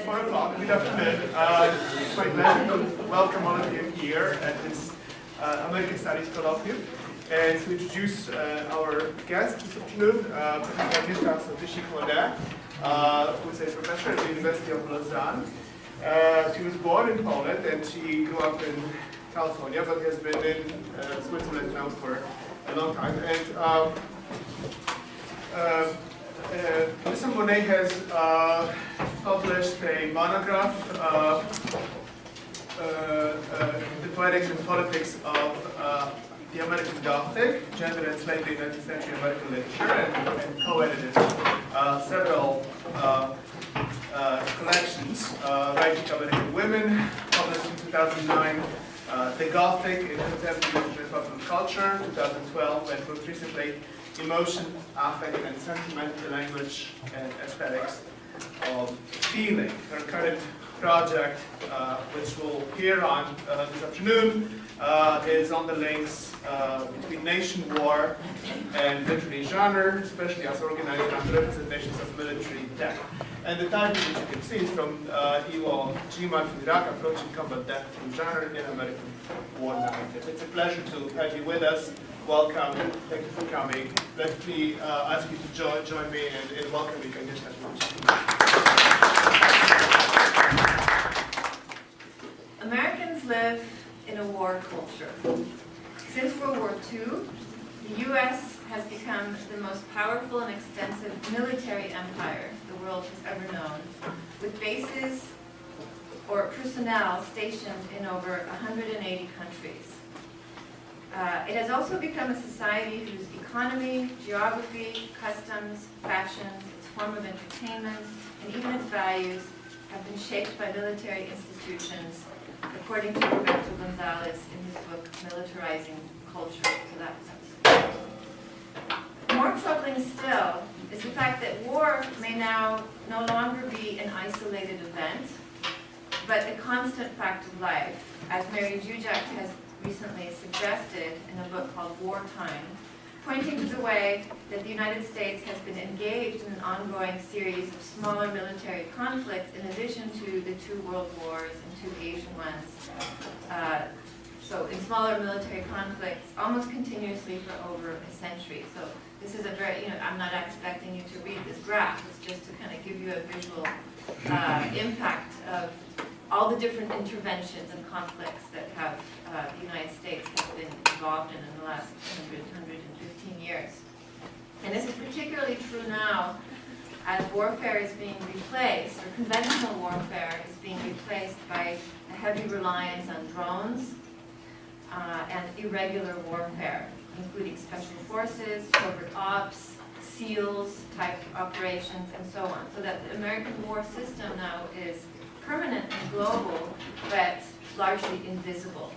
4 o'clock. Good afternoon. It's my pleasure to welcome all of you here at this American Studies Colloquium and to introduce our guest this afternoon, Professor Agnieszka Soltysik-Monnet, who is a professor at the University of Lausanne. She was born in Poland and she grew up in California, but has been in Switzerland now for a long time. And Professor Monnet has published a monograph, The Poetics and Politics of the American Gothic, Gender and Slavery in 19th Century American Literature, and co-edited several collections, Writing American Women, published in 2009, The Gothic in Contemporary Literature and Popular Culture, 2012, and most recently, Emotion, Affect, and Sentiment, the Language and Aesthetics of Feeling. Her current project, which we'll hear on this afternoon, is on the links between nation war and literary genre, especially as organized under representations of military death. And the title, which you can see, is From Iwo Jima to Iraq, Approaching Combat Death through Genre in American War Narrative. It's a pleasure to have you with us. Welcome. Thank you for coming. Let me ask you to join me in welcoming Agnieszka. Americans live in a war culture. Since World War II, the U.S. has become the most powerful and extensive military empire the world has ever known, with bases or personnel stationed in over 180 countries. It has also become a society whose economy, geography, customs, fashions, its form of entertainment, and even its values have been shaped by military institutions, according to Roberto Gonzalez in his book, Militarizing Culture. So that's more troubling still is the fact that war may now no longer be an isolated event, but a constant fact of life, as Mary Jujak has recently suggested in a book called Wartime, pointing to the way that the United States has been engaged in an ongoing series of smaller military conflicts in addition to the 2 world wars and 2 Asian ones. So in smaller military conflicts almost continuously for over a century. So this is a very, I'm not expecting you to read this graph, it's just to kind of give you a visual impact of all the different interventions and conflicts that have the United States has been involved in the last 115 years. And this is particularly true now as warfare is being replaced, or conventional warfare is being replaced by a heavy reliance on drones and irregular warfare, including special forces, covert ops, SEALs type operations, and so on. So that the American war system now is permanent and global, but largely invisible.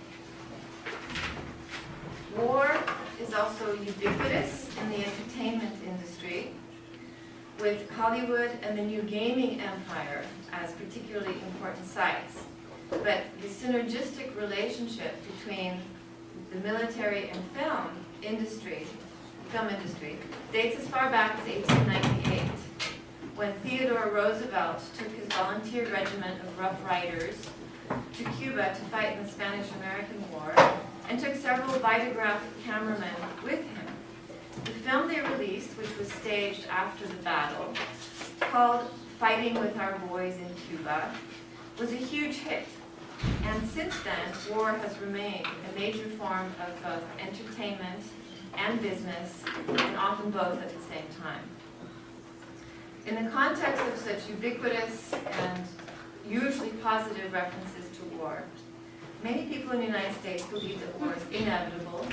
War is also ubiquitous in the entertainment industry, with Hollywood and the new gaming empire as particularly important sites. But the synergistic relationship between the military and film industry dates as far back as 1898. When Theodore Roosevelt took his volunteer regiment of Rough Riders to Cuba to fight in the Spanish-American War, and took several Vitagraph cameramen with him. The film they released, which was staged after the battle, called Fighting with Our Boys in Cuba, was a huge hit. And since then, war has remained a major form of both entertainment and business, and often both at the same time. In the context of such ubiquitous and usually positive references to war, many people in the United States believe that war is inevitable,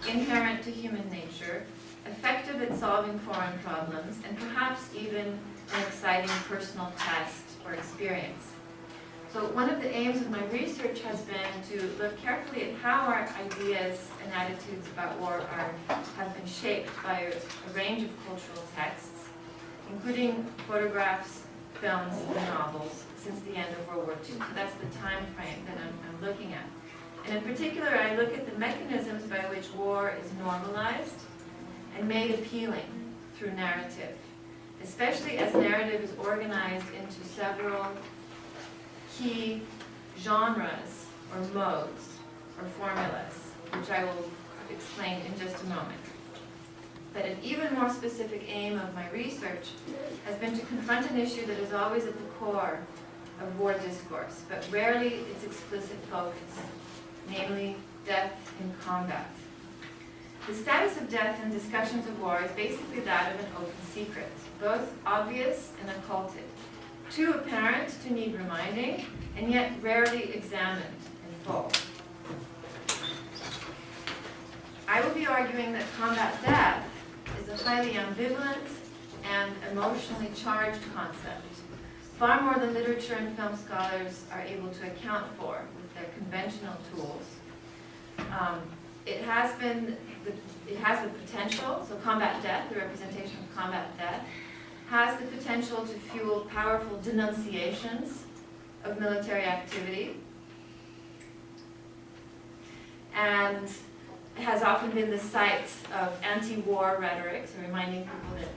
inherent to human nature, effective at solving foreign problems, and perhaps even an exciting personal test or experience. So one of the aims of my research has been to look carefully at how our ideas and attitudes about war have been shaped by a range of cultural texts, including photographs, films, and novels since the end of World War II. So that's the time frame that I'm looking at. And in particular, I look at the mechanisms by which war is normalized and made appealing through narrative, especially as narrative is organized into several key genres or modes or formulas, which I will explain in just a moment. But an even more specific aim of my research has been to confront an issue that is always at the core of war discourse, but rarely its explicit focus, namely death in combat. The status of death in discussions of war is basically that of an open secret, both obvious and occulted, too apparent to need reminding, and yet rarely examined in full. I will be arguing that combat death is a highly ambivalent and emotionally charged concept, far more than literature and film scholars are able to account for with their conventional tools. It has the potential, so combat death, the representation of combat death, has the potential to fuel powerful denunciations of military activity, and has often been the site of anti-war rhetoric, so reminding people that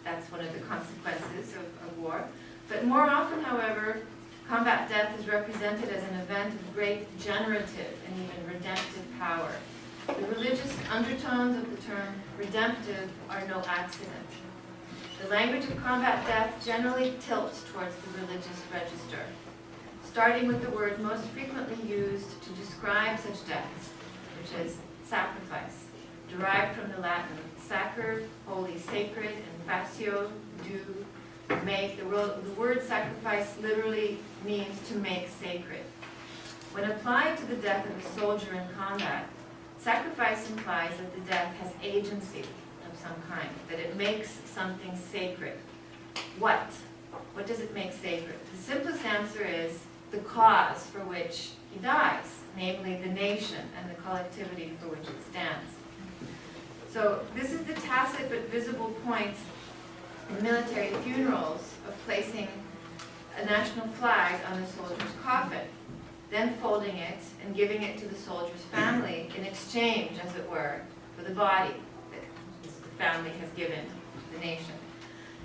that's one of the consequences of war. But more often, however, combat death is represented as an event of great generative and even redemptive power. The religious undertones of the term redemptive are no accident. The language of combat death generally tilts towards the religious register, starting with the word most frequently used to describe such deaths, which is sacrifice, derived from the Latin sacre, holy, sacred, and factio, do, make. The word sacrifice literally means to make sacred. When applied to the death of a soldier in combat, sacrifice implies that the death has agency of some kind, that it makes something sacred. What? What does it make sacred? The simplest answer is the cause for which he dies, namely the nation and the collectivity for which it stands. So this is the tacit but visible point in military funerals of placing a national flag on the soldier's coffin, then folding it and giving it to the soldier's family in exchange, as it were, for the body that the family has given to the nation.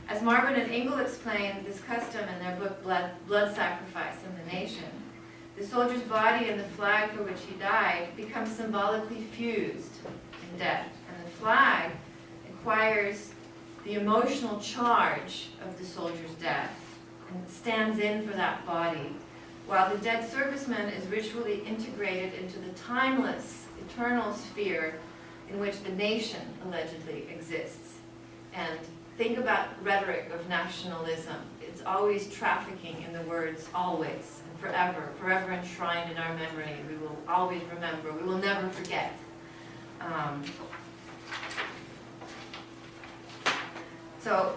As Marvin and Engel explain this custom in their book Blood Sacrifice in the Nation, the soldier's body and the flag for which he died become symbolically fused in death, and the flag acquires the emotional charge of the soldier's death and stands in for that body, while the dead serviceman is ritually integrated into the timeless, eternal sphere in which the nation allegedly exists. And think about rhetoric of nationalism. It's always trafficking in the words always and forever, forever enshrined in our memory. We will always remember. We will never forget. So,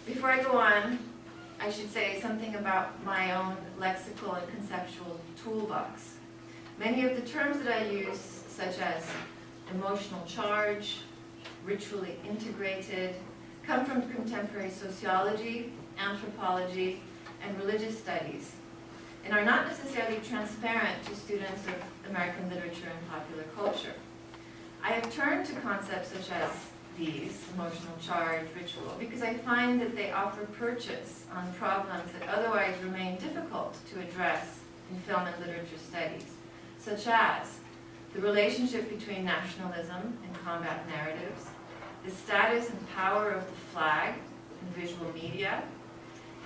before I go on, I should say something about my own lexical and conceptual toolbox. Many of the terms that I use, such as emotional charge, ritually integrated, come from contemporary sociology, anthropology, and religious studies, and are not necessarily transparent to students of American literature and popular culture. I have turned to concepts such as these, emotional charge, ritual, because I find that they offer purchase on problems that otherwise remain difficult to address in film and literature studies, such as the relationship between nationalism and combat narratives, the status and power of the flag in visual media,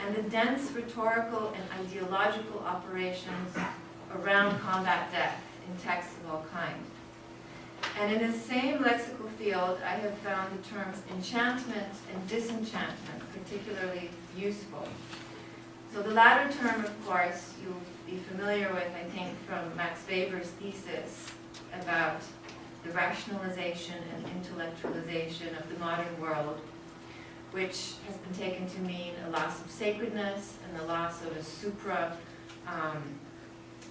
and the dense rhetorical and ideological operations around combat death in texts of all kinds. And in the same lexical field, I have found the terms enchantment and disenchantment particularly useful. So the latter term, of course, you'll be familiar with, I think, from Max Weber's thesis about the rationalization and intellectualization of the modern world, which has been taken to mean a loss of sacredness and the loss of a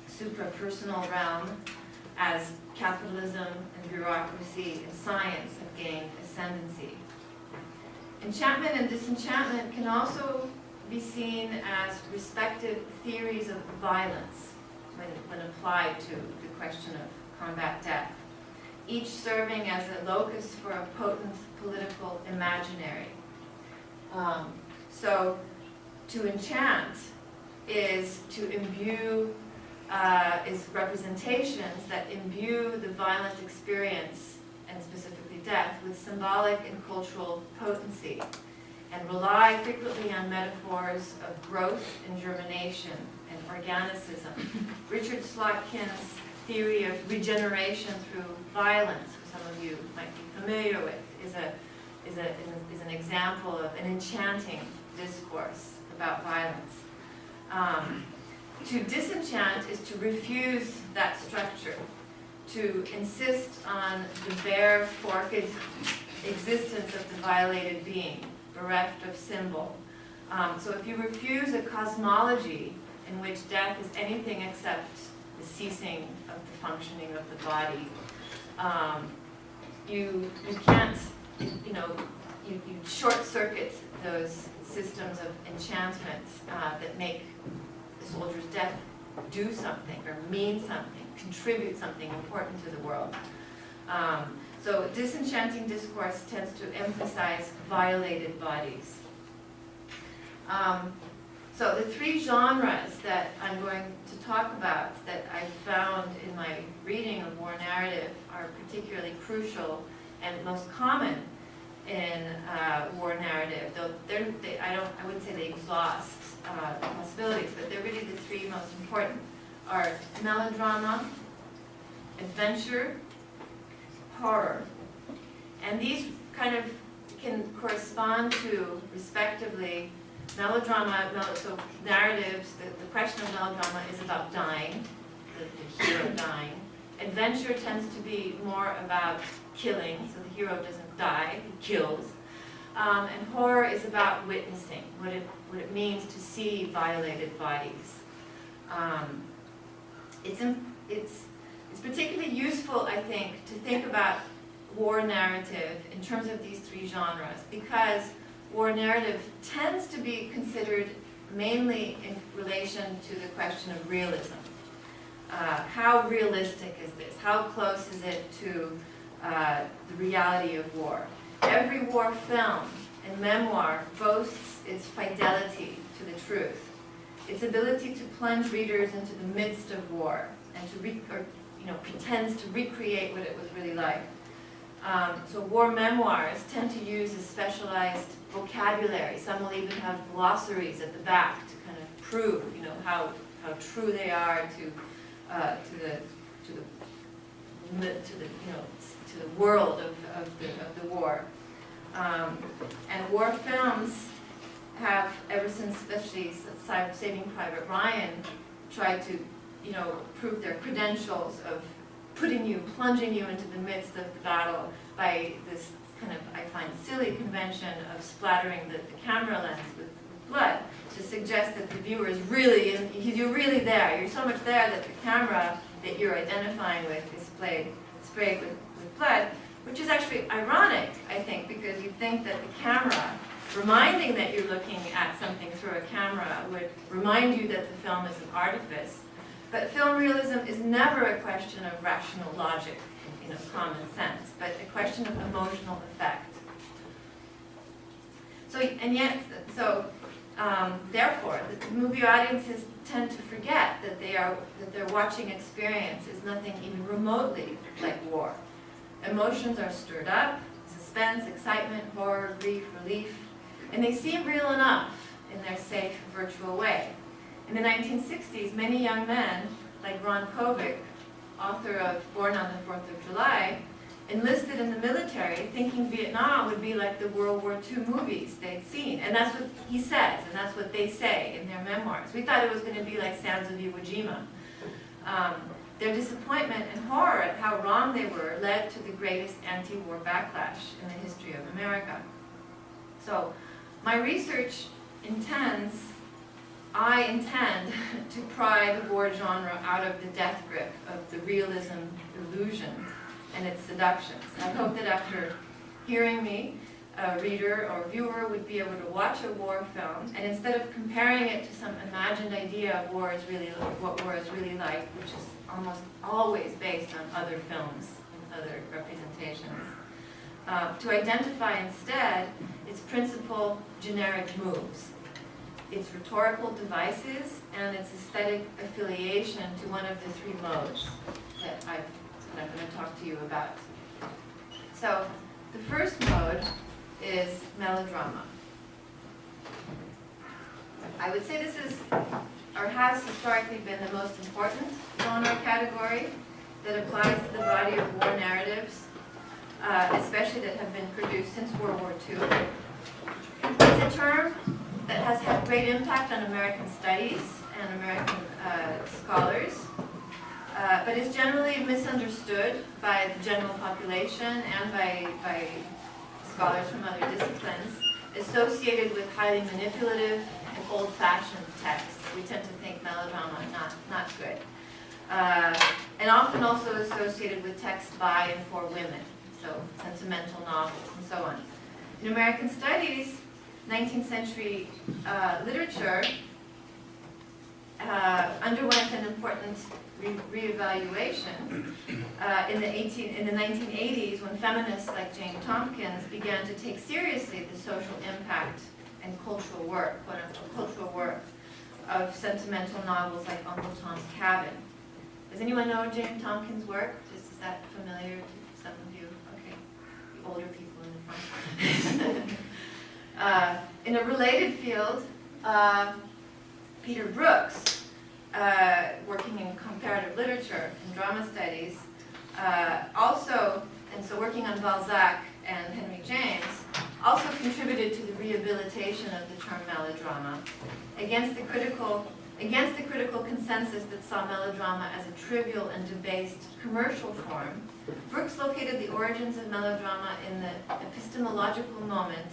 supra-personal realm, as capitalism and bureaucracy and science have gained ascendancy. Enchantment and disenchantment can also be seen as respective theories of violence when applied to the question of combat death, each serving as a locus for a potent political imaginary. So to enchant is to imbue, is representations that imbue the violent experience, and specifically death, with symbolic and cultural potency, and rely frequently on metaphors of growth and germination and organicism. Richard Slotkin's theory of regeneration through violence, which some of you might be familiar with, is an example of an enchanting discourse about violence. To disenchant is to refuse that structure, to insist on the bare, forked existence of the violated being, bereft of symbol. So if you refuse a cosmology in which death is anything except the ceasing of the functioning of the body, you can't, you short-circuit those systems of enchantment that make the soldier's death do something or mean something, contribute something important to the world. So disenchanting discourse tends to emphasize violated bodies. So the three genres that I'm going to talk about that I found in my reading of war narrative are particularly crucial and most common in war narrative, though I wouldn't say they exhaust the possibilities, but they're really the three most important, are melodrama, adventure, horror. And these kind of can correspond to, respectively, melodrama, so narratives, the question of melodrama is about dying, the hero dying. Adventure tends to be more about killing, so the hero doesn't die, he kills. And horror is about witnessing, what it means to see violated bodies. It's particularly useful, I think, to think about war narrative in terms of these three genres, because war narrative tends to be considered mainly in relation to the question of realism. How realistic is this? How close is it to the reality of war? Every war film and memoir boasts its fidelity to the truth, its ability to plunge readers into the midst of war and to pretends to recreate what it was really like. So war memoirs tend to use a specialized vocabulary. Some will even have glossaries at the back to kind of prove, how true they are to the world of the war. And war films have, ever since especially Saving Private Ryan, tried to prove their credentials of plunging you into the midst of the battle by this kind of, I find, silly convention of splattering the camera lens with blood to suggest that the viewer is really, you're really there. You're so much there that the camera that you're identifying with is sprayed with blood, which is actually ironic, I think, because you'd think that the camera, reminding that you're looking at something through a camera, would remind you that the film is an artifice. But film realism is never a question of rational logic, common sense, but a question of emotional effect. Therefore, the movie audiences tend to forget that their watching experience is nothing even remotely like war. Emotions are stirred up, suspense, excitement, horror, grief, relief, and they seem real enough in their safe, virtual way. In the 1960s, many young men, like Ron Kovic, author of Born on the 4th of July, enlisted in the military thinking Vietnam would be like the World War II movies they'd seen. And that's what he says, and that's what they say in their memoirs. We thought it was going to be like Sands of Iwo Jima. Their disappointment and horror at how wrong they were led to the greatest anti-war backlash in the history of America. So my research I intend to pry the war genre out of the death grip of the realism illusion and its seductions. I hope that after hearing me, a reader or viewer would be able to watch a war film, and instead of comparing it to some imagined idea of what war is really like, which is almost always based on other films and other representations, to identify instead its principal generic moves. its rhetorical devices, and its aesthetic affiliation to one of the three modes that I'm going to talk to you about. So, the first mode is melodrama. I would say this is, or has historically been, the most important genre category that applies to the body of war narratives, especially that have been produced since World War II. It's a term that has had great impact on American studies and American scholars, but is generally misunderstood by the general population and by scholars from other disciplines, associated with highly manipulative and old-fashioned texts. We tend to think melodrama not good. And often also associated with texts by and for women, so sentimental novels and so on. In American studies, 19th century literature underwent an important reevaluation in the 1980s, when feminists like Jane Tompkins began to take seriously the social impact and cultural work, quote-unquote cultural work, of sentimental novels like Uncle Tom's Cabin. Does anyone know Jane Tompkins' work? Is that familiar to some of you? Okay, the older people in the front. In a related field, Peter Brooks, working in comparative literature and drama studies, and so working on Balzac and Henry James, also contributed to the rehabilitation of the term melodrama against the critical consensus that saw melodrama as a trivial and debased commercial form. Brooks located the origins of melodrama in the epistemological moment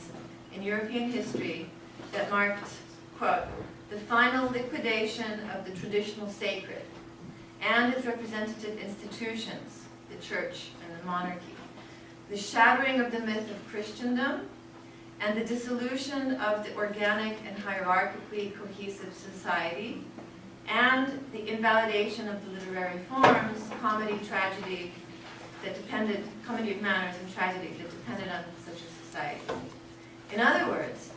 in European history that marked, quote, the final liquidation of the traditional sacred and its representative institutions, the church and the monarchy, the shattering of the myth of Christendom, and the dissolution of the organic and hierarchically cohesive society, and the invalidation of the literary forms, comedy of manners and tragedy that depended on such a society. In other words,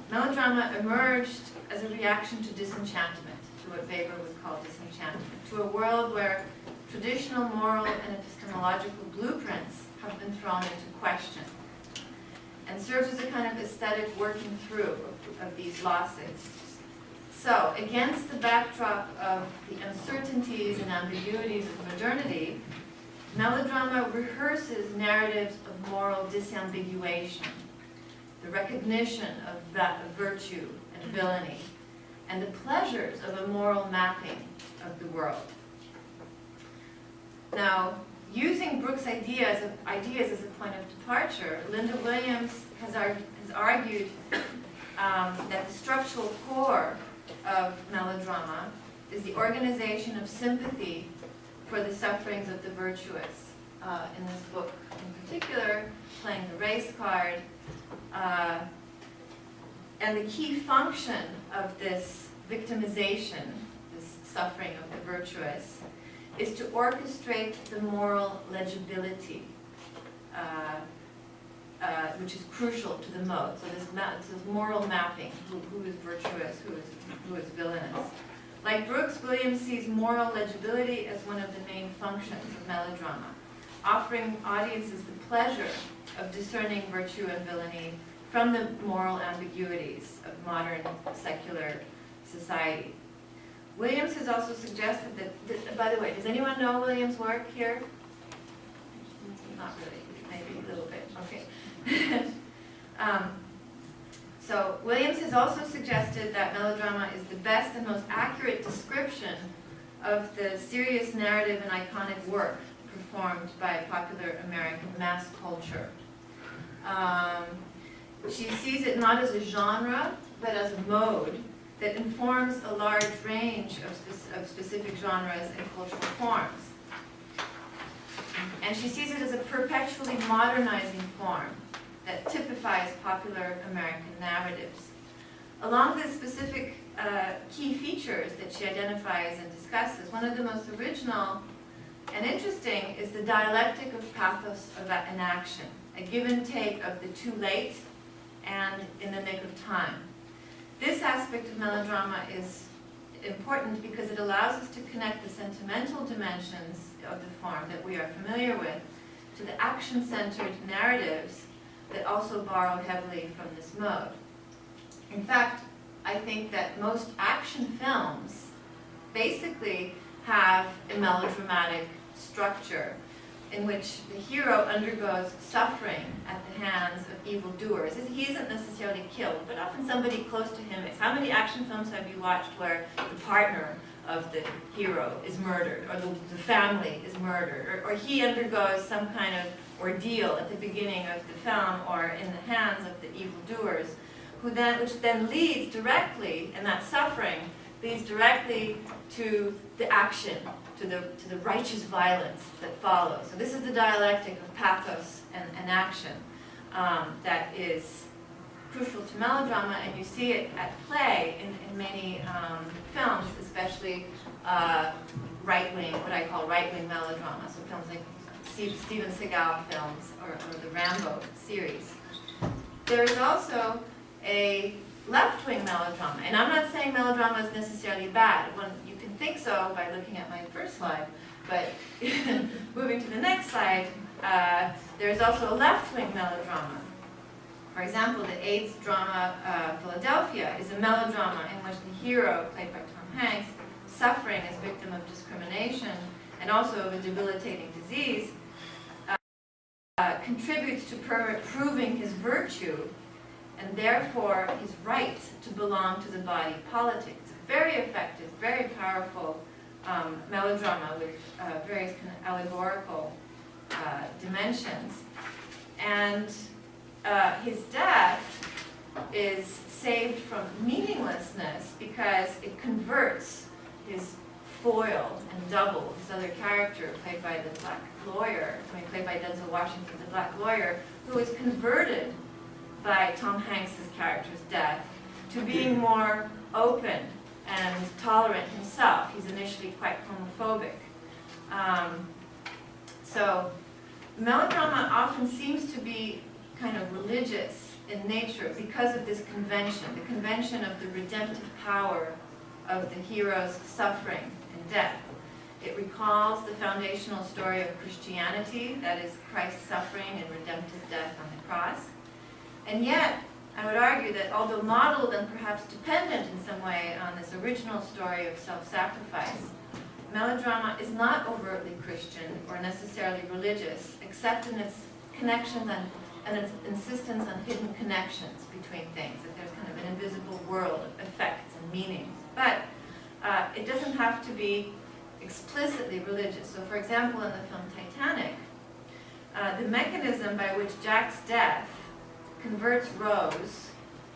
melodrama emerged as a reaction to disenchantment, to what Weber would call disenchantment, to a world where traditional moral and epistemological blueprints have been thrown into question, and serves as a kind of aesthetic working through of these losses. So, against the backdrop of the uncertainties and ambiguities of modernity, melodrama rehearses narratives of moral disambiguation, the recognition of virtue and villainy, and the pleasures of a moral mapping of the world. Now, using Brooks' ideas as a point of departure, Linda Williams has argued that the structural core of melodrama is the organization of sympathy for the sufferings of the virtuous. In this book, in particular, playing the race card, and the key function of this victimization, this suffering of the virtuous, is to orchestrate the moral legibility, which is crucial to the mode. So this moral mapping, who is virtuous, who is villainous. Like Brooks, Williams sees moral legibility as one of the main functions of melodrama, offering audiences the pleasure of discerning virtue and villainy from the moral ambiguities of modern secular society. Williams has also suggested that, by the way, does anyone know Williams' work here? Not really, maybe a little bit, okay. So Williams has also suggested that melodrama is the best and most accurate description of the serious narrative and iconic work performed by popular American mass culture. She sees it not as a genre, but as a mode that informs a large range of specific genres and cultural forms. And she sees it as a perpetually modernizing form that typifies popular American narratives. Along the specific key features that she identifies and discusses, one of the most original and interesting is the dialectic of pathos of inaction, a give and take of the too late and in the nick of time. This aspect of melodrama is important because it allows us to connect the sentimental dimensions of the form that we are familiar with to the action-centered narratives that also borrow heavily from this mode. In fact, I think that most action films basically have a melodramatic structure in which the hero undergoes suffering at the hands of evildoers. He isn't necessarily killed, but often somebody close to him is. How many action films have you watched where the partner of the hero is murdered, or the family is murdered, or he undergoes some kind of ordeal at the beginning of the film or in the hands of the evildoers, which then leads directly, and that suffering leads directly to the action, to the righteous violence that follows. So this is the dialectic of pathos and action that is crucial to melodrama, and you see it at play in many films, especially right-wing, what I call right-wing melodrama, so films like Steven Seagal films or the Rambo series. There is also a left-wing melodrama, and I'm not saying melodrama is necessarily bad. You can think so by looking at my first slide, but moving to the next slide, there's also a left-wing melodrama. For example, the AIDS drama Philadelphia is a melodrama in which the hero, played by Tom Hanks, suffering as victim of discrimination and also of a debilitating disease, contributes to proving his virtue and therefore his right to belong to the body politic. It's a very effective, very powerful melodrama with various kind of allegorical dimensions. And his death is saved from meaninglessness because it converts his foil and double, his other character, played by the black lawyer, played by Denzel Washington, the black lawyer, who is converted by Tom Hanks' character's death to being more open and tolerant himself. He's initially quite homophobic. So melodrama often seems to be kind of religious in nature because of this convention, the convention of the redemptive power of the hero's suffering and death. It recalls the foundational story of Christianity, that is Christ's suffering and redemptive death on the cross. And yet, I would argue that although modeled and perhaps dependent in some way on this original story of self-sacrifice, melodrama is not overtly Christian or necessarily religious, except in its connections and its insistence on hidden connections between things, that there's kind of an invisible world of effects and meanings. But it doesn't have to be explicitly religious. So for example, in the film Titanic, the mechanism by which Jack's death converts Rose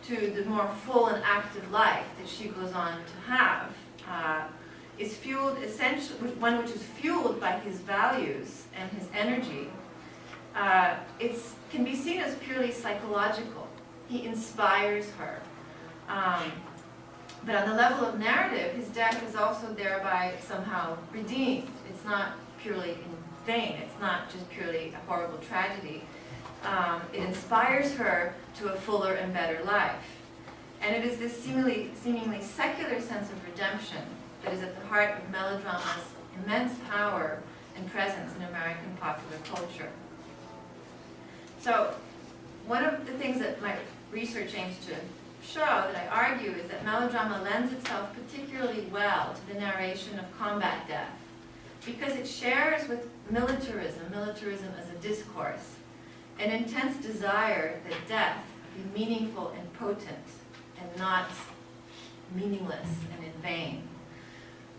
to the more full and active life that she goes on to have is fueled essentially, one which is fueled by his values and his energy. It can be seen as purely psychological. He inspires her. But on the level of narrative, his death is also thereby somehow redeemed. It's not purely in vain. It's not just purely a horrible tragedy. It inspires her to a fuller and better life. And it is this seemingly secular sense of redemption that is at the heart of melodrama's immense power and presence in American popular culture. So, one of the things that my research aims to show, that I argue, is that melodrama lends itself particularly well to the narration of combat death, because it shares with militarism as a discourse, an intense desire that death be meaningful and potent, and not meaningless and in vain.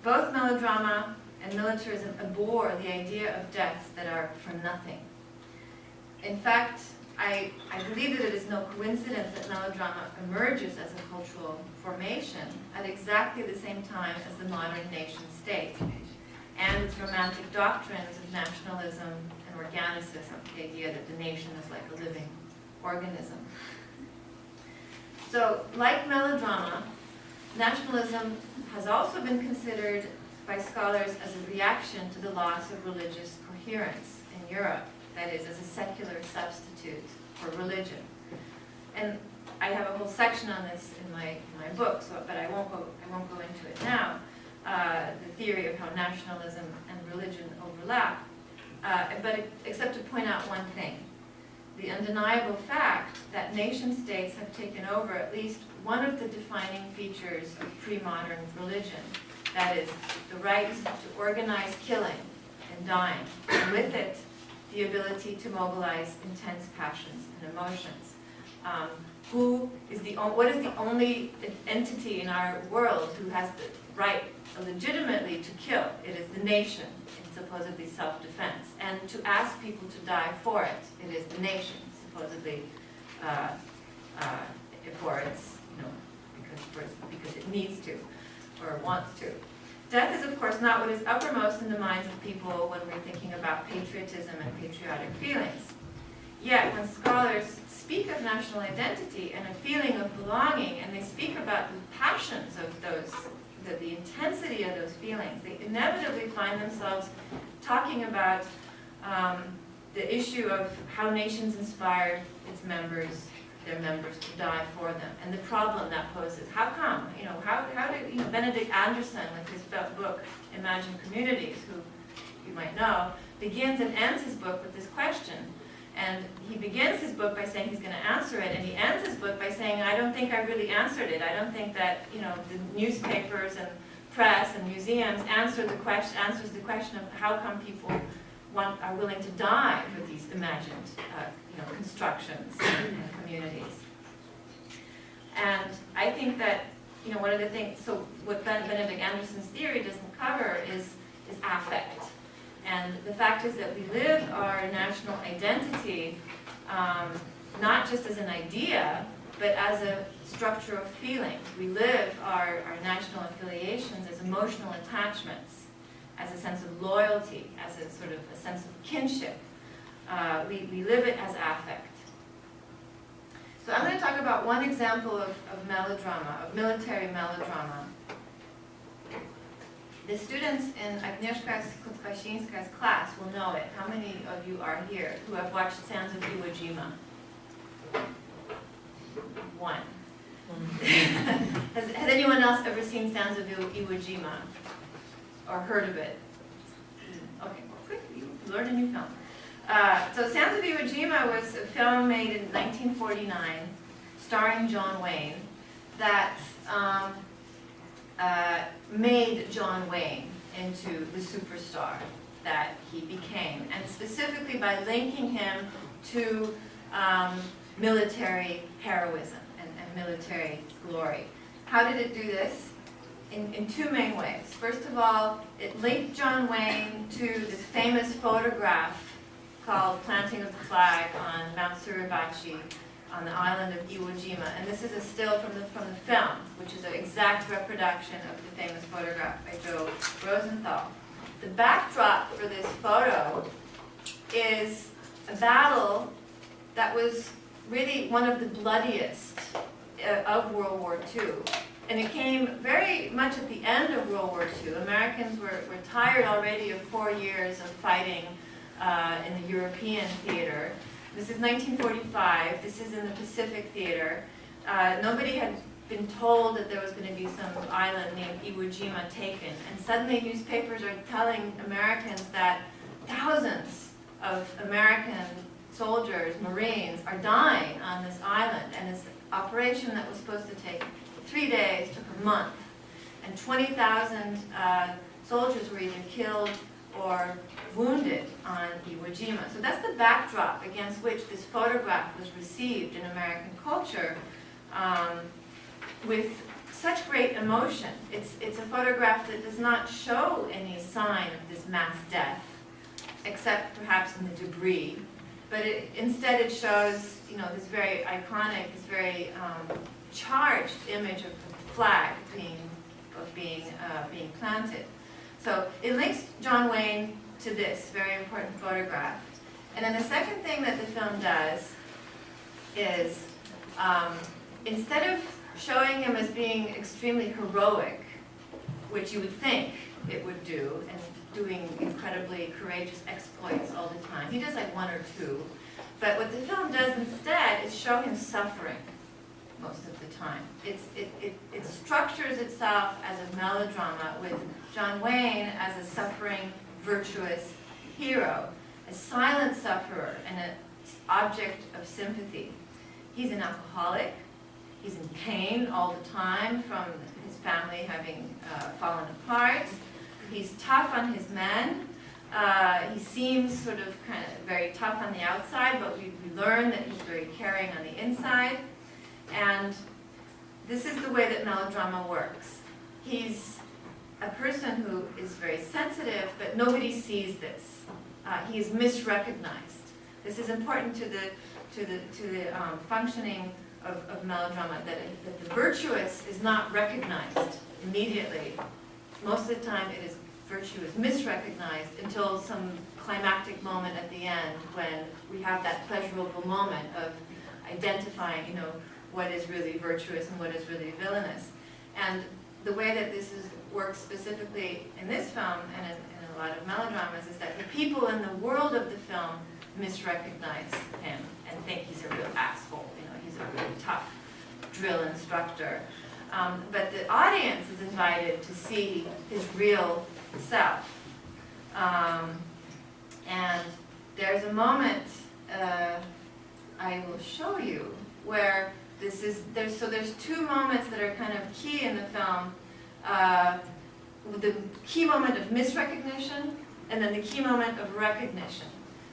Both melodrama and militarism abhor the idea of deaths that are for nothing. In fact, I believe that it is no coincidence that melodrama emerges as a cultural formation at exactly the same time as the modern nation state and its romantic doctrines of nationalism and organicism, the idea that the nation is like a living organism. So, like melodrama, nationalism has also been considered by scholars as a reaction to the loss of religious coherence in Europe, that is, as a secular substitute for religion. And I have a whole section on this in my book, but I won't go into it now. The theory of how nationalism and religion overlap, except to point out one thing. The undeniable fact that nation-states have taken over at least one of the defining features of pre-modern religion, that is, the right to organize killing and dying, and with it, the ability to mobilize intense passions and emotions. What is the only entity in our world who has the right legitimately to kill? It is the nation in supposedly self-defense. And to ask people to die for it, it is the nation, supposedly for its, because it needs to or wants to. Death is, of course, not what is uppermost in the minds of people when we're thinking about patriotism and patriotic feelings. Yet, when scholars speak of national identity and a feeling of belonging, and they speak about the passions of those, the intensity of those feelings, they inevitably find themselves talking about the issue of how nations inspired their members to die for them, and the problem that poses. How come? How did Benedict Anderson, with his book Imagine Communities, who you might know, begins and ends his book with this question. And he begins his book by saying he's going to answer it, and he ends his book by saying, I don't think I really answered it. I don't think that the newspapers and press and museums answers the question of how come people are willing to die for these imagined constructions and communities. And I think that one of the things, so what Benedict Anderson's theory doesn't cover is affect. And the fact is that we live our national identity not just as an idea, but as a structure of feeling. We live our national affiliations as emotional attachments, as a sense of loyalty, as a sort of a sense of kinship. We live it as affect. So I'm going to talk about one example of melodrama, of military melodrama. The students in Agnieszka Soltysik-Monnet's class will know it. How many of you are here who have watched Sands of Iwo Jima? One. Has anyone else ever seen Sands of Iwo Jima? Or heard of it? Okay, well, good. You learned a new film. So Sands of Iwo Jima was a film made in 1949, starring John Wayne, that made John Wayne into the superstar that he became, and specifically by linking him to military heroism and military glory. How did it do this? In two main ways. First of all, it linked John Wayne to this famous photograph called Planting of the Flag on Mount Suribachi on the island of Iwo Jima. And this is a still from the film, which is an exact reproduction of the famous photograph by Joe Rosenthal. The backdrop for this photo is a battle that was really one of the bloodiest of World War II. And it came very much at the end of World War II. Americans were tired already of 4 years of fighting in the European theater. This is 1945. This is in the Pacific theater. Nobody had been told that there was going to be some island named Iwo Jima taken. And suddenly newspapers are telling Americans that thousands of American soldiers, Marines, are dying on this island. And this operation that was supposed to take 3 days took a month. And 20,000 soldiers were either killed or wounded on Iwo Jima. So that's the backdrop against which this photograph was received in American culture with such great emotion. It's a photograph that does not show any sign of this mass death, except perhaps in the debris. But instead it shows, this very iconic, this very charged image of the flag being planted. So it links John Wayne to this very important photograph. And then the second thing that the film does is, instead of showing him as being extremely heroic, which you would think it would do, and doing incredibly courageous exploits all the time, he does like one or two. But what the film does instead is show him suffering. most of the time. It structures itself as a melodrama with John Wayne as a suffering, virtuous hero, a silent sufferer and an object of sympathy. He's an alcoholic. He's in pain all the time from his family having fallen apart. He's tough on his men. He seems sort of kind of very tough on the outside, but we learn that he's very caring on the inside. And this is the way that melodrama works. He's a person who is very sensitive, but nobody sees this. He is misrecognized. This is important to the functioning of melodrama, that the virtuous is not recognized immediately. Most of the time, virtue is misrecognized until some climactic moment at the end when we have that pleasurable moment of identifying, what is really virtuous and what is really villainous. And the way that this works specifically in this film and in a lot of melodramas is that the people in the world of the film misrecognize him and think he's a real asshole. He's a really tough drill instructor. But the audience is invited to see his real self. And there's a moment I will show you where there's two moments that are kind of key in the film. The key moment of misrecognition and then the key moment of recognition.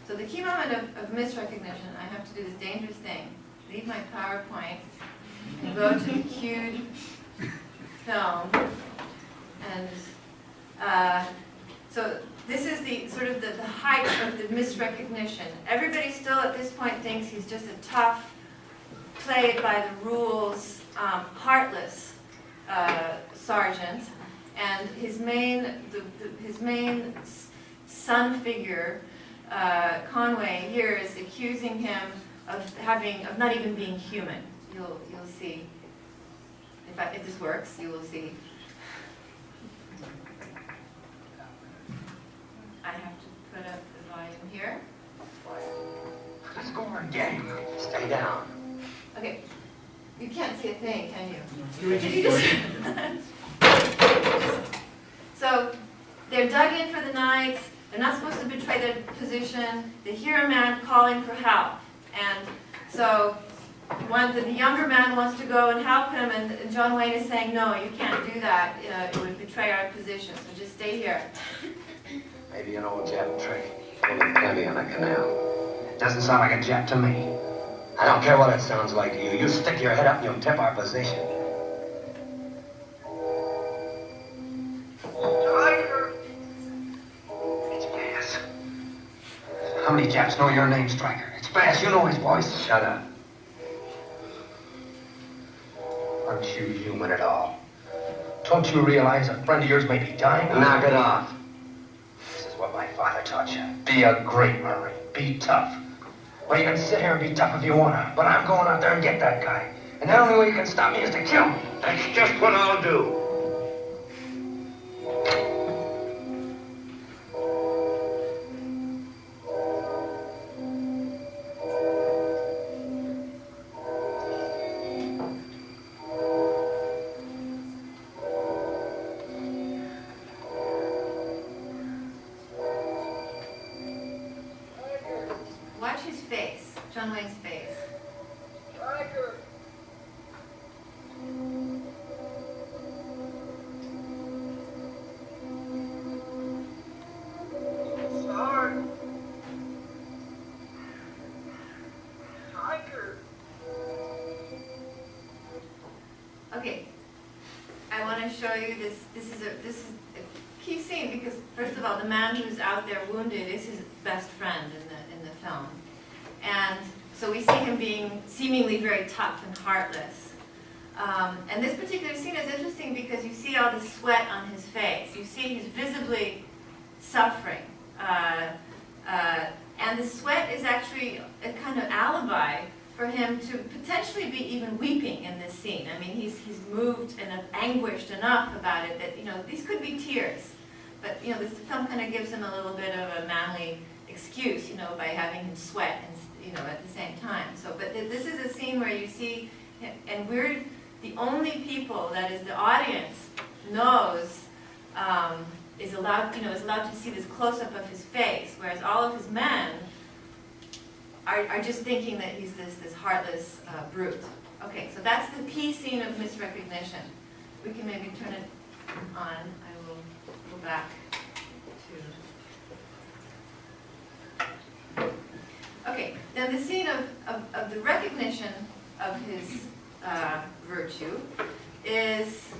So the key moment of misrecognition, I have to do this dangerous thing. Leave my PowerPoint and go to the cued film. And so this is the sort of the height of the misrecognition. Everybody still at this point thinks he's just a tough, played by the rules, heartless sergeant. And his main son figure, Conway, here is accusing him of not even being human. You'll see. If this works, you will see. I have to put up the volume here. Let's go over again. Stay down. Okay. You can't see a thing, can you? You So they're dug in for the night. They're not supposed to betray their position. They hear a man calling for help. And so the younger man wants to go and help him, and John Wayne is saying, no, you can't do that. It would betray our position, so just stay here. Maybe an old Jap trick. Pulling plenty on a canal. Doesn't sound like a Jap to me. I don't care what it sounds like to you. You stick your head up and you'll tip our position. Striker! It's Bass. How many Japs know your name, Striker? It's Bass. You know his voice. Shut up. Aren't you human at all? Don't you realize a friend of yours may be dying? Knock it off. This is what my father taught you. Be a great Marine. Be tough. Well, you can sit here and be tough if you wanna, but I'm going out there and get that guy. And the only way you can stop me is to kill me. That's just what I'll do. Watch his face, John Wayne's face. Striker! Start! Striker! Okay, I want to show you this. This is a key scene because, first of all, the man who's out there wounded is his best friend in the film, and so we see him being seemingly very tough and heartless. And this particular scene is interesting because you see all the sweat on his face. You see he's visibly suffering, and the sweat is actually a kind of alibi for him to potentially be even weeping in this scene. I mean, he's moved and anguished enough about it that, these could be tears. But, this film kind of gives him a little bit of a manly excuse, by having him sweat and, at the same time. So, but this is a scene where you see And we're the only people, that is the audience, knows, is allowed to see this close-up of his face, whereas all of his men are just thinking that he's this heartless brute. Okay, so that's the key scene of misrecognition. We can maybe turn it on. I will go back to... Okay, then the scene of the recognition of his virtue is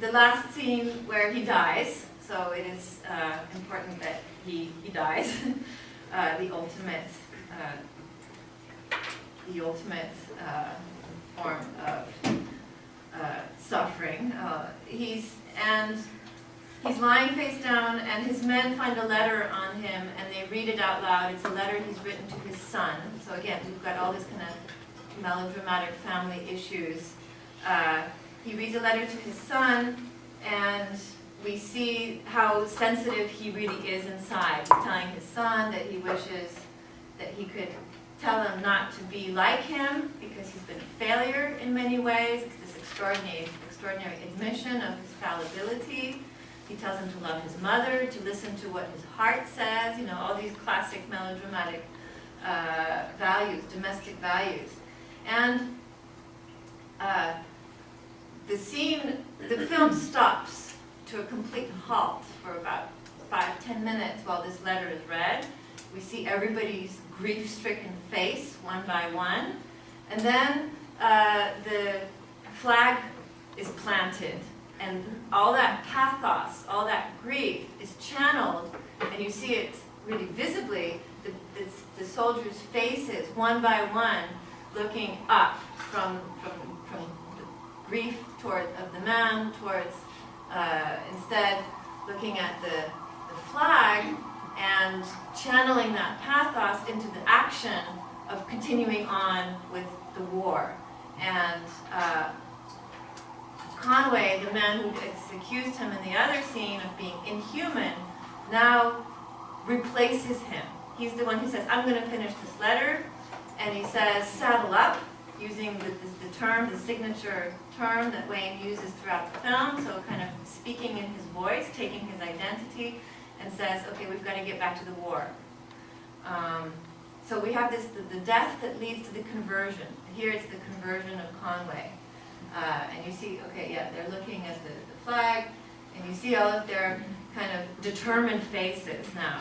the last scene where he dies. So it is important that he dies. The ultimate form of suffering. He's lying face down, and his men find a letter on him, and they read it out loud. It's a letter he's written to his son. So again, we've got all this kind of melodramatic family issues. He reads a letter to his son, and we see how sensitive he really is inside. He's telling his son that he wishes that he could tell him not to be like him because he's been a failure in many ways. It's this extraordinary admission of his fallibility. He tells him to love his mother, to listen to what his heart says, all these classic melodramatic values, domestic values. And the film stops to a complete halt for about 5-10 minutes while this letter is read. We see everybody's grief-stricken face one by one. And then the flag is planted. And all that pathos, all that grief is channeled. And you see it really visibly, the soldiers' faces, one by one, looking up from the grief of the man towards, instead, looking at the flag and channeling that pathos into the action of continuing on with the war. And Conway, the man who accused him in the other scene of being inhuman, now replaces him. He's the one who says, I'm going to finish this letter, and he says, saddle up, using the signature term that Wayne uses throughout the film, so kind of speaking in his voice, taking his identity, and says, okay, we've got to get back to the war. So we have the death that leads to the conversion. Here it's the conversion of Conway. And you see, okay, yeah, they're looking at the flag, and you see all of their kind of determined faces now.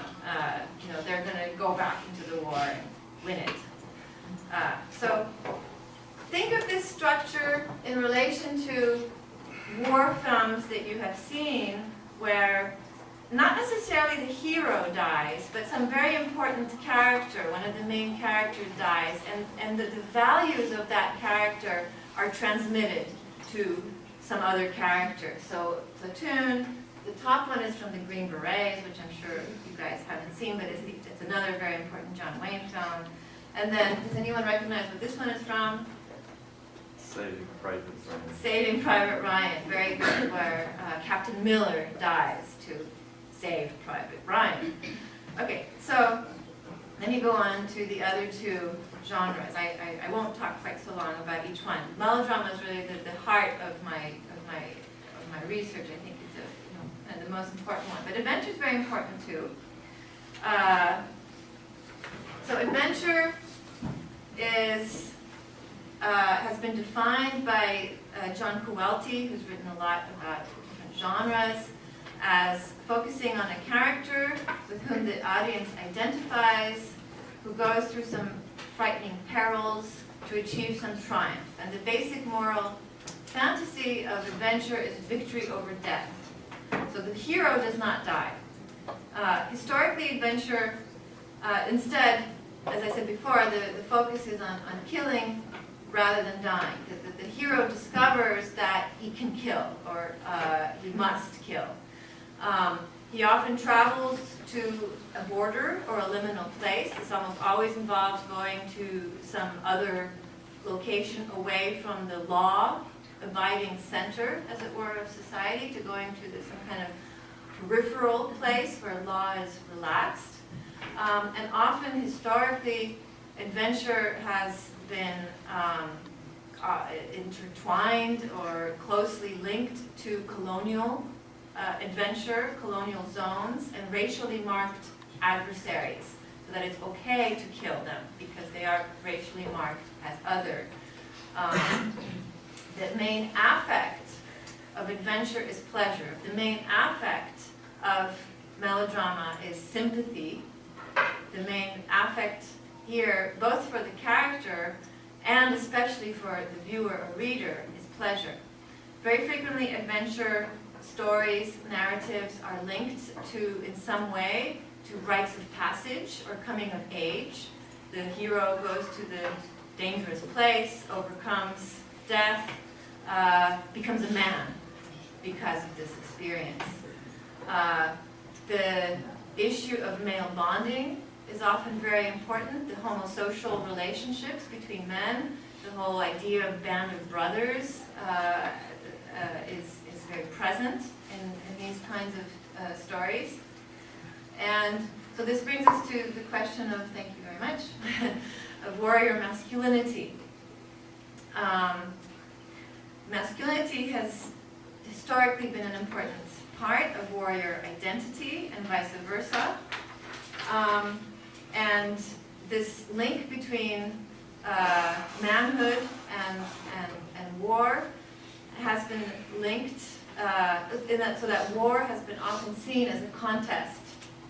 They're going to go back into the war and win it. So think of this structure in relation to war films that you have seen where not necessarily the hero dies, but some very important character, one of the main characters dies, and the values of that character are transmitted to some other character. So Platoon, the top one is from the Green Berets, which I'm sure you guys haven't seen, but it's another very important John Wayne film. And then, does anyone recognize what this one is from? Saving Private Ryan. Saving Private Ryan, very good, where Captain Miller dies to save Private Ryan. Okay, so then you go on to the other two genres. I won't talk quite so long about each one. Melodrama is really the heart of my research. I think it's the most important one. But adventure is very important too. So adventure has been defined by John Kuwelty, who's written a lot about different genres, as focusing on a character with whom the audience identifies, who goes through some frightening perils to achieve some triumph. And the basic moral fantasy of adventure is victory over death. So the hero does not die. Historically, adventure, instead, as I said before, the focus is on killing rather than dying. The hero discovers that he can kill, or he must kill. He often travels to a border or a liminal place. This almost always involves going to some other location away from the law-abiding center, as it were, of society, to going to some kind of peripheral place where law is relaxed. And often, historically, adventure has been intertwined or closely linked to colonial adventure, colonial zones, and racially marked adversaries, so that it's okay to kill them because they are racially marked as other. The main affect of adventure is pleasure. The main affect of melodrama is sympathy. The main affect here, both for the character and especially for the viewer or reader, is pleasure. Very frequently, adventure stories, narratives are linked to, in some way, to rites of passage or coming of age. The hero goes to the dangerous place, overcomes death, becomes a man because of this experience. The issue of male bonding is often very important. The homosocial relationships between men, the whole idea of band of brothers is very present in these kinds of stories. And so this brings us to the question of, thank you very much, of warrior masculinity. Masculinity has historically been an important part of warrior identity and vice versa. And this link between manhood and war has been linked, so that war has been often seen as a contest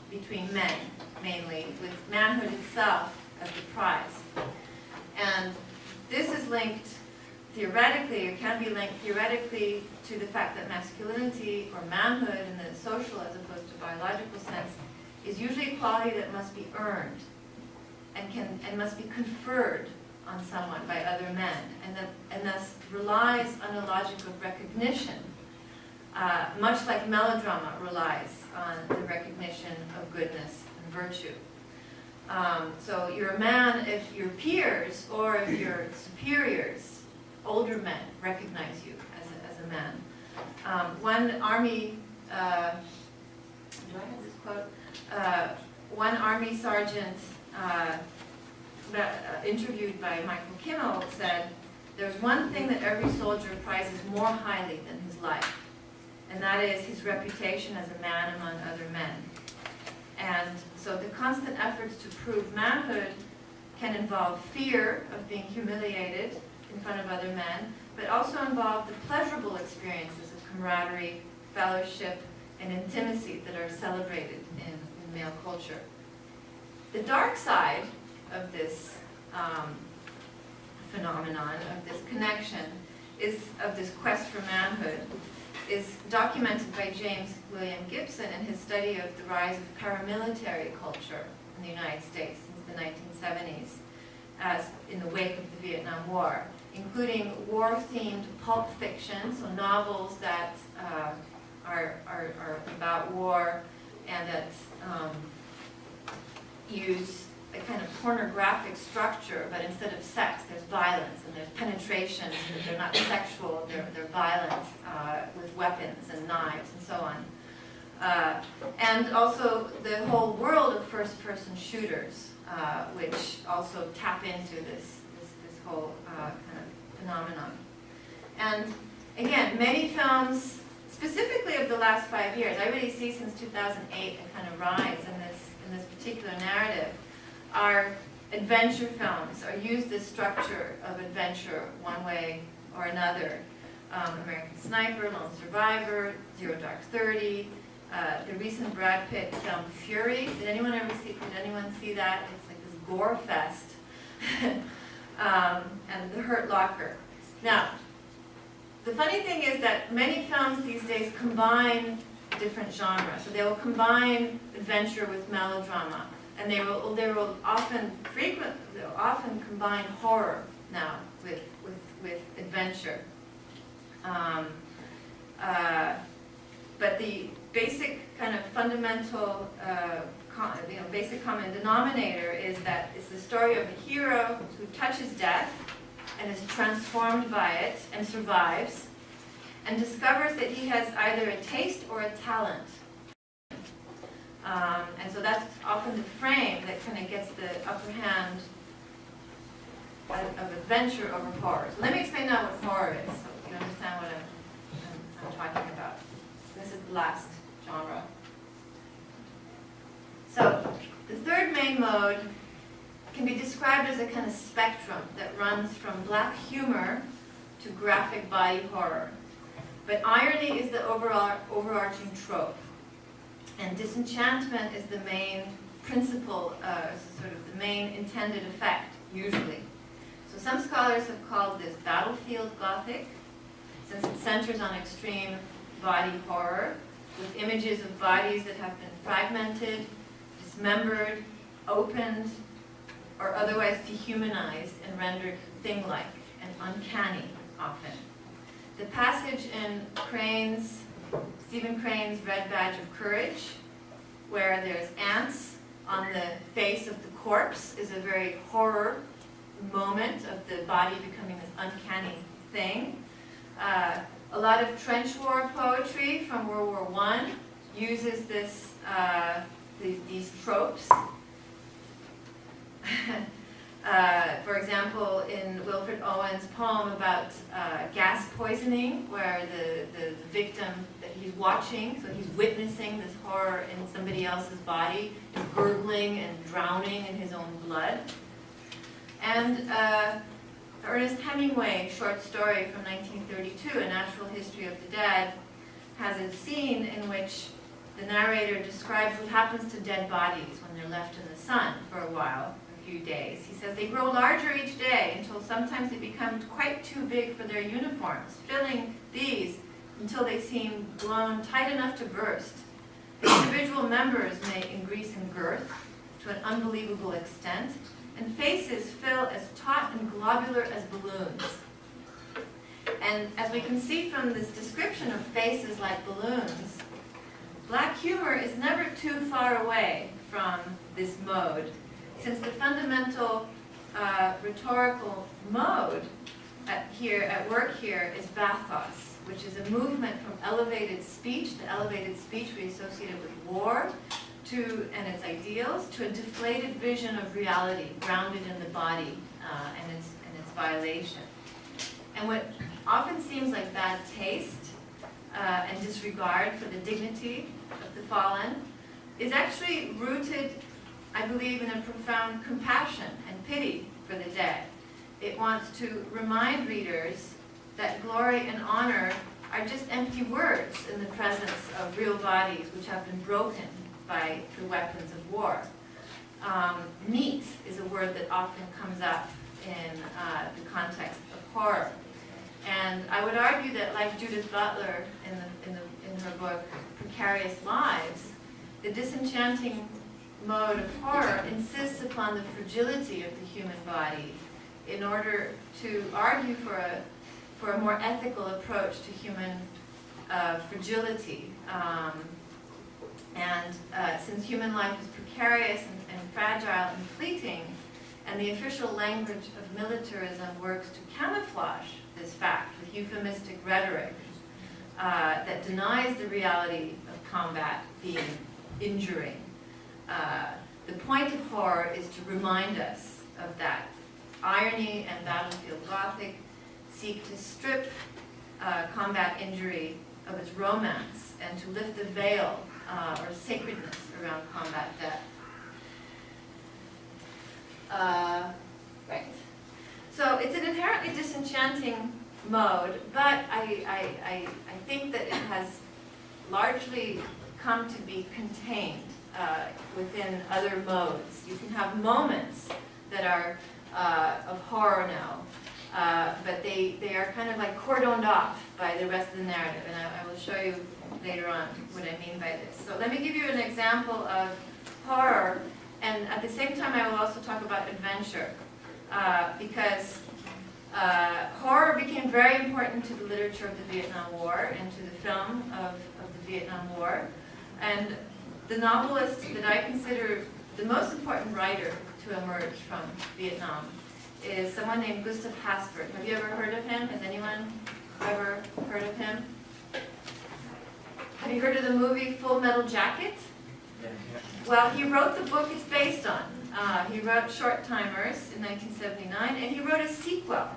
between men, mainly, with manhood itself as the prize. And this is linked theoretically, or can be linked theoretically, to the fact that masculinity, or manhood in the social as opposed to biological sense, is usually a quality that must be earned and must be conferred on someone by other men, and thus relies on a logic of recognition, much like melodrama relies on the recognition of goodness and virtue. So you're a man if your peers or if your superiors, older men, recognize you as a man. One army, do I have this quote? One army sergeant interviewed by Michael Kimmel said, "There's one thing that every soldier prizes more highly than his life, and that is his reputation as a man among other men." And so the constant efforts to prove manhood can involve fear of being humiliated in front of other men, but also involve the pleasurable experiences of camaraderie, fellowship, and intimacy that are celebrated in male culture. The dark side of this phenomenon, of this connection, of this quest for manhood, is documented by James William Gibson in his study of the rise of paramilitary culture in the United States since the 1970s, as in the wake of the Vietnam War, including war-themed pulp fiction, so novels that are about war and that use a kind of pornographic structure, but instead of sex, there's violence and there's penetration. They're not sexual, they're violent with weapons and knives and so on. And also the whole world of first-person shooters, which also tap into this whole kind of phenomenon. And again, many films, specifically of the last 5 years, I really see since 2008 a kind of rise in this particular narrative, are adventure films, or use this structure of adventure one way or another. American Sniper, Lone Survivor, Zero Dark 30, the recent Brad Pitt film Fury. Did anyone see that? It's like this gore fest. And The Hurt Locker. Now, the funny thing is that many films these days combine different genres. So they will combine adventure with melodrama, and they will often combine horror now with adventure. But the basic kind of fundamental, basic common denominator is that it's the story of a hero who touches death and is transformed by it and survives, and discovers that he has either a taste or a talent. And so that's often the frame that kind of gets the upper hand of adventure over horror. So let me explain now what horror is, so you understand what I'm talking about. This is the last genre. So the third main mode can be described as a kind of spectrum that runs from black humor to graphic body horror. But irony is the overarching trope. And disenchantment is the main principle, sort of the main intended effect, usually. So some scholars have called this battlefield Gothic, since it centers on extreme body horror, with images of bodies that have been fragmented, dismembered, opened, or otherwise dehumanized and rendered thing-like and uncanny, often. The passage in Stephen Crane's Red Badge of Courage, where there's ants on the face of the corpse, is a very horror moment of the body becoming this uncanny thing. A lot of trench war poetry from World War I uses these tropes. For example, in Wilfred Owen's poem about gas poisoning, where the victim that he's watching, so he's witnessing this horror in somebody else's body, is gurgling and drowning in his own blood. And Ernest Hemingway short story from 1932, A Natural History of the Dead, has a scene in which the narrator describes what happens to dead bodies when they're left in the sun for a while, a few days. He says they grow larger each day until sometimes they become quite too big for their uniforms, filling these until they seem blown tight enough to burst. The individual members may increase in girth to an unbelievable extent, and faces fill as taut and globular as balloons. And as we can see from this description of faces like balloons, black humor is never too far away from this mode, since the fundamental rhetorical mode at work here is bathos, which is a movement from elevated speech, the elevated speech we associated with war, and its ideals, to a deflated vision of reality, grounded in the body and its violation. And what often seems like bad taste and disregard for the dignity of the fallen is actually rooted, I believe, in a profound compassion and pity for the dead. It wants to remind readers that glory and honor are just empty words in the presence of real bodies which have been broken by the weapons of war. Meat is a word that often comes up in the context of horror. And I would argue that, like Judith Butler in her book Precarious Lives, the disenchanting mode of horror insists upon the fragility of the human body in order to argue for a more ethical approach to human fragility. Since human life is precarious and fragile and fleeting, and the official language of militarism works to camouflage this fact with euphemistic rhetoric that denies the reality of combat being injuring. The point of horror is to remind us of that. Irony and battlefield Gothic seek to strip combat injury of its romance and to lift the veil or sacredness around combat death. Right. So it's an inherently disenchanting mode, but I think that it has largely come to be contained within other modes. You can have moments that are of horror now, but they are kind of like cordoned off by the rest of the narrative, and I will show you later on what I mean by this. So let me give you an example of horror, and at the same time I will also talk about adventure, because horror became very important to the literature of the Vietnam War and to the film of the Vietnam War. And the novelist that I consider the most important writer to emerge from Vietnam is someone named Gustav Hasford. Have you ever heard of him? Has anyone ever heard of him? Have you heard of the movie Full Metal Jacket? Well, he wrote the book it's based on. He wrote Short Timers in 1979, and he wrote a sequel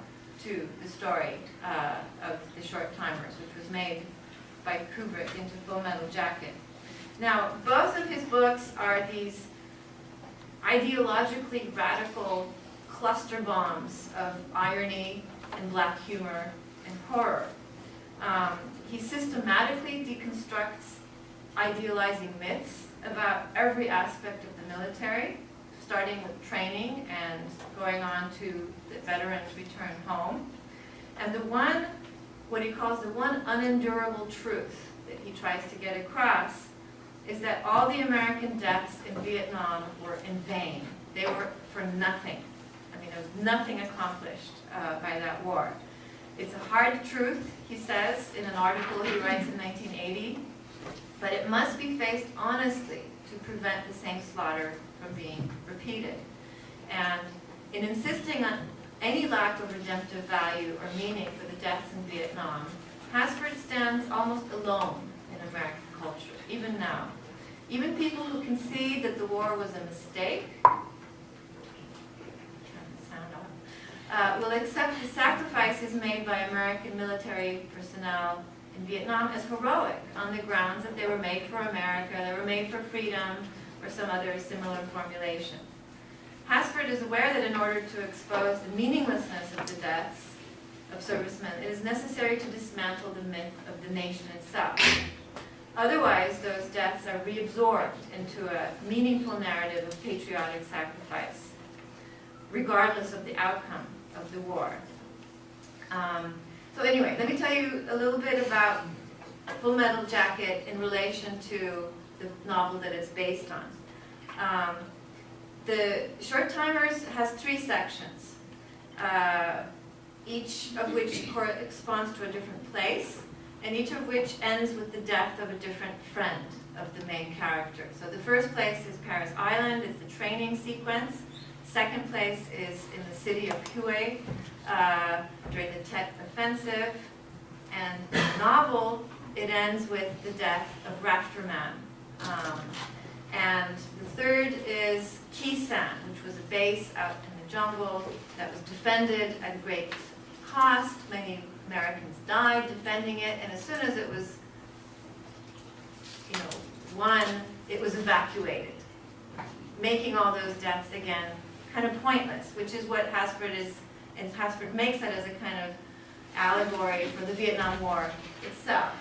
to the story of The Short Timers, which was made by Kubrick into Full Metal Jacket. Now, both of his books are these ideologically radical cluster bombs of irony and black humor and horror. He systematically deconstructs idealizing myths about every aspect of the military, starting with training and going on to the veterans' return home. And what he calls the one unendurable truth that he tries to get across is that all the American deaths in Vietnam were in vain. They were for nothing. I mean, there was nothing accomplished by that war. It's a hard truth, he says in an article he writes in 1980, but it must be faced honestly to prevent the same slaughter from being repeated. And in insisting on any lack of redemptive value or meaning for the deaths in Vietnam, Hasford stands almost alone in American culture, even now. Even people who concede that the war was a mistake, will accept the sacrifices made by American military personnel in Vietnam as heroic on the grounds that they were made for America, they were made for freedom, or some other similar formulation. Hasford is aware that in order to expose the meaninglessness of the deaths of servicemen, it is necessary to dismantle the myth of the nation itself. Otherwise, those deaths are reabsorbed into a meaningful narrative of patriotic sacrifice, regardless of the outcome of the war. So anyway, let me tell you a little bit about Full Metal Jacket in relation to the novel that it's based on. The Short Timers has 3 sections, each of which corresponds to a different place, and each of which ends with the death of a different friend of the main character. So the first place is Paris Island, it's the training sequence. Second place is in the city of Hue during the Tet Offensive. And in the novel, it ends with the death of Rafterman. And the third is Kisan, which was a base out in the jungle that was defended at great cost. Many Americans died defending it, and as soon as it was, won, it was evacuated, making all those deaths again kind of pointless, which is what Hasford is, and Hasford makes it as a kind of allegory for the Vietnam War itself.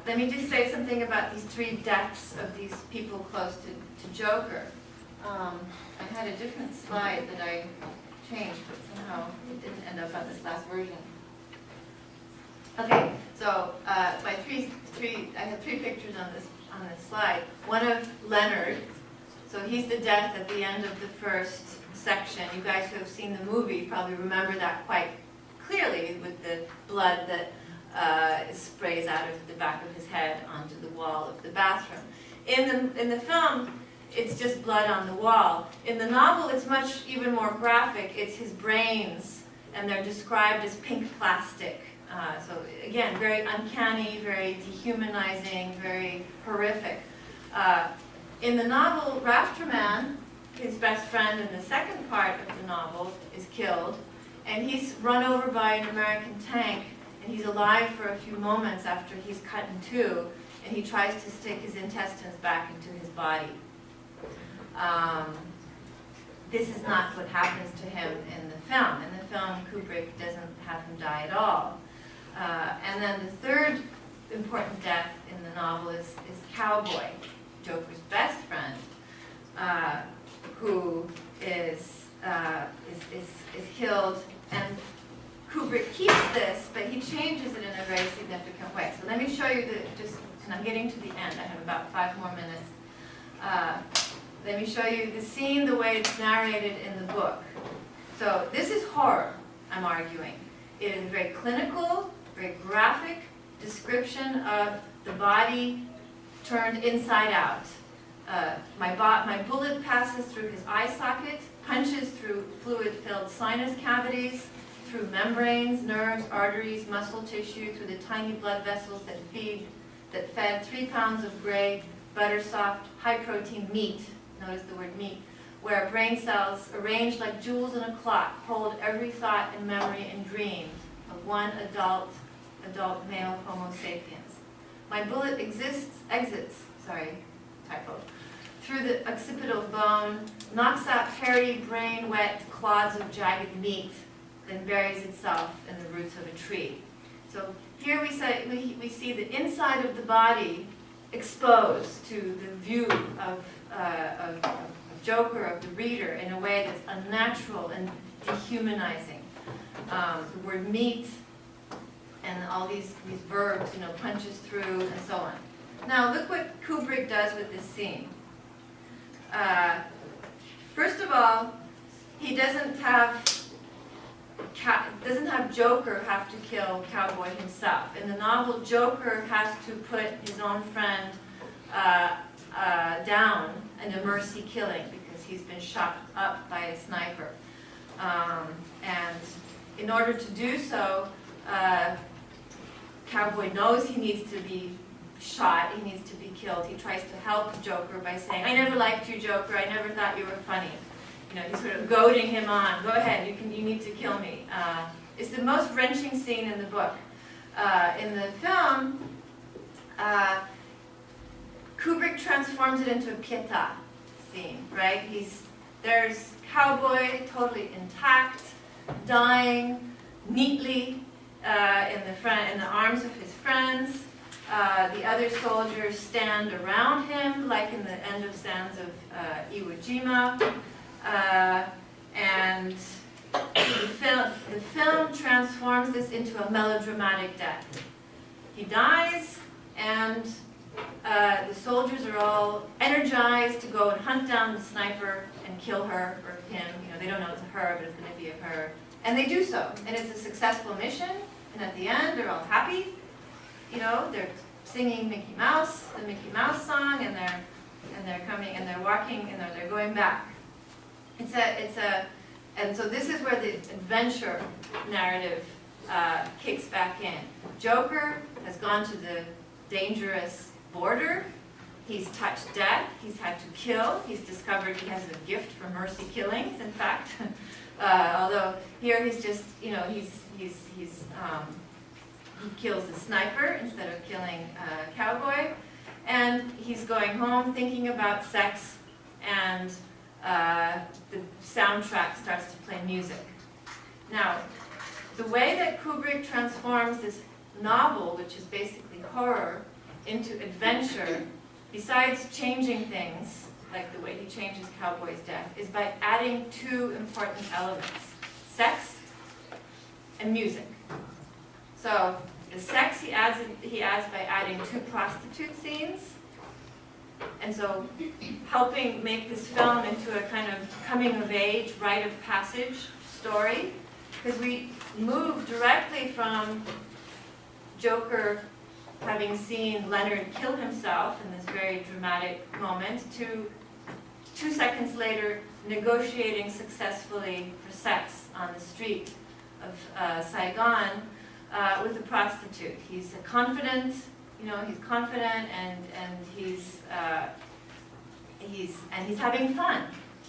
Let me just say something about these 3 deaths of these people close to Joker. I had a different slide that I changed, but somehow it didn't end up on this last version. Okay, so my I have 3 pictures on this slide. One of Leonard, so he's the death at the end of the first section. You guys who have seen the movie probably remember that quite clearly with the blood that sprays out of the back of his head onto the wall of the bathroom. In the film, it's just blood on the wall. In the novel, it's much even more graphic. It's his brains, and they're described as pink plastic. So again, very uncanny, very dehumanizing, very horrific. In the novel, Rafterman, his best friend in the second part of the novel, is killed, and he's run over by an American tank, and he's alive for a few moments after he's cut in 2, and he tries to stick his intestines back into his body. This is not what happens to him in the film. In the film, Kubrick doesn't have him die at all. And then the third important death in the novel is Cowboy, Joker's best friend, who is killed. And Kubrick keeps this, but he changes it in a very significant way. So let me show you and I'm getting to the end. I have about 5 more minutes. Let me show you the scene the way it's narrated in the book. So this is horror, I'm arguing. It is a very clinical, very graphic description of the body turned inside out. My bullet passes through his eye socket, punches through fluid-filled sinus cavities, through membranes, nerves, arteries, muscle tissue, through the tiny blood vessels that fed 3 pounds of gray butter-soft, high-protein meat, notice the word meat, where brain cells arranged like jewels in a clock hold every thought and memory and dream of one adult male Homo sapiens. My bullet exits, through the occipital bone, knocks out hairy, brain-wet clods of jagged meat, then buries itself in the roots of a tree. So here we see the inside of the body exposed to the view of Joker, of the reader, in a way that's unnatural and dehumanizing. The word meat and all these verbs, punches through and so on. Now look what Kubrick does with this scene. First of all, he doesn't have Joker have to kill Cowboy himself. In the novel, Joker has to put his own friend down in a mercy killing because he's been shot up by a sniper. And in order to do so, Cowboy knows he needs to be shot, he needs to be killed. He tries to help Joker by saying, I never liked you, Joker, I never thought you were funny. He's sort of goading him on, go ahead, you need to kill me. It's the most wrenching scene in the book. In the film, Kubrick transforms it into a pietà scene, right? There's Cowboy totally intact, dying neatly in the arms of his friends. The other soldiers stand around him, like in the end of Sands of Iwo Jima. And the film transforms this into a melodramatic death. He dies, and the soldiers are all energized to go and hunt down the sniper and kill her or him. They don't know it's a her, but it's going to be a her. And they do so, and it's a successful mission. And at the end, they're all happy. They're singing Mickey Mouse, the Mickey Mouse song, and they're coming and they're walking and they're going back. And so this is where the adventure narrative kicks back in. Joker has gone to the dangerous border. He's touched death. He's had to kill. He's discovered he has a gift for mercy killings, in fact. Although here he's just, he kills the sniper instead of killing Cowboy. And he's going home thinking about sex, and the soundtrack starts to play music. Now, the way that Kubrick transforms this novel, which is basically horror, into adventure, besides changing things, like the way he changes Cowboy's death, is by adding two important elements: sex and music. So the sex he adds by adding two prostitute scenes, and so helping make this film into a kind of coming-of-age, rite of passage story, because we move directly from Joker having seen Leonard kill himself in this very dramatic moment to 2 seconds later negotiating successfully for sex on the street of Saigon with a prostitute. He's confident, he's confident, and he's having fun.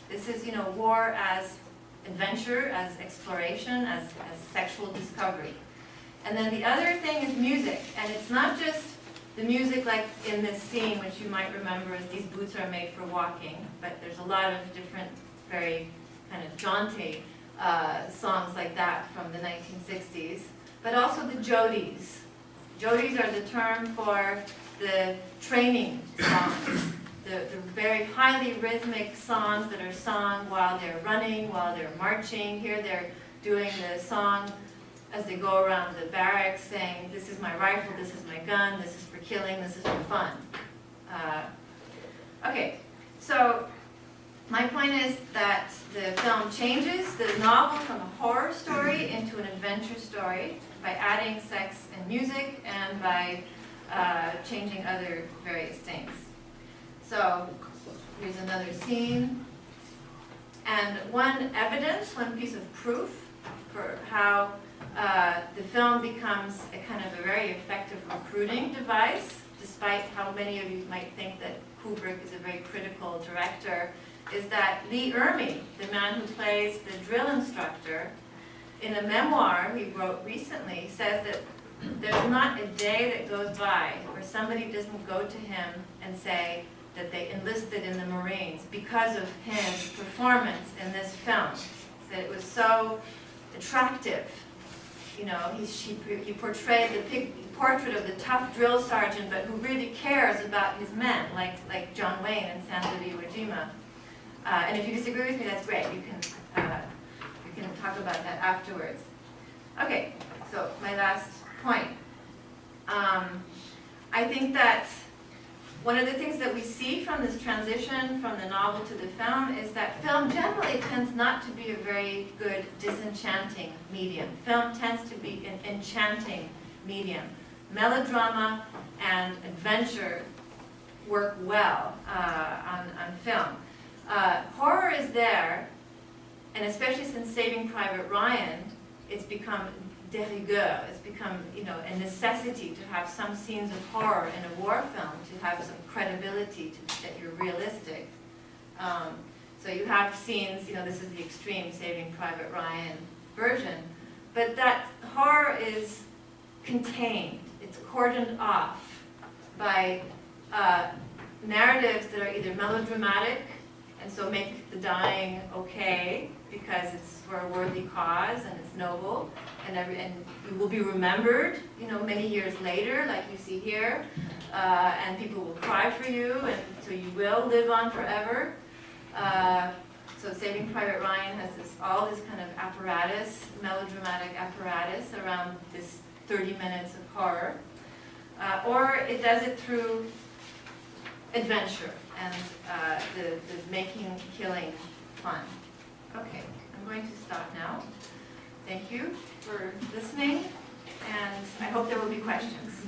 This is, war as adventure, as exploration, as sexual discovery. And then the other thing is music, and it's not just the music like in this scene, which you might remember as these boots are made for walking, but there's a lot of different, very kind of jaunty songs like that from the 1960s, but also the jodies. Jodies are the term for the training songs, the very highly rhythmic songs that are sung while they're running, while they're marching. Here they're doing the song as they go around the barracks saying, this is my rifle, this is my gun, this is for killing, this is for fun. Okay, so my point is that the film changes the novel from a horror story into an adventure story by adding sex and music and by changing other various things. So here's another scene. And one evidence, one piece of proof for how the film becomes a kind of a very effective recruiting device despite how many of you might think that Kubrick is a very critical director, is that Lee Ermey, the man who plays the drill instructor, in a memoir he wrote recently, says that there's not a day that goes by where somebody doesn't go to him and say that they enlisted in the Marines because of his performance in this film, that it was so attractive. You know, he portrayed the portrait of the tough drill sergeant, but who really cares about his men, like John Wayne in Sands of Iwo Jima. And if you disagree with me, that's great. You can talk about that afterwards. Okay, so my last point. I think that one of the things that we see from this transition from the novel to the film is that film generally tends not to be a very good disenchanting medium. Film tends to be an enchanting medium. Melodrama and adventure work well on film. Horror is there, and especially since Saving Private Ryan, it's become de rigueur. It's become, you know, a necessity to have some scenes of horror in a war film, to have some credibility, that you're realistic. So you have scenes, you know, this is the extreme Saving Private Ryan version, but that horror is contained. It's cordoned off by narratives that are either melodramatic, and so make the dying okay because it's for a worthy cause and it's noble, and you will be remembered, you know, many years later, like you see here, and people will cry for you, and so you will live on forever. So Saving Private Ryan has all this kind of apparatus, melodramatic apparatus around this 30 minutes of horror, or it does it through adventure and the making killing fun. Okay, I'm going to stop now. Thank you for listening, and I hope there will be questions.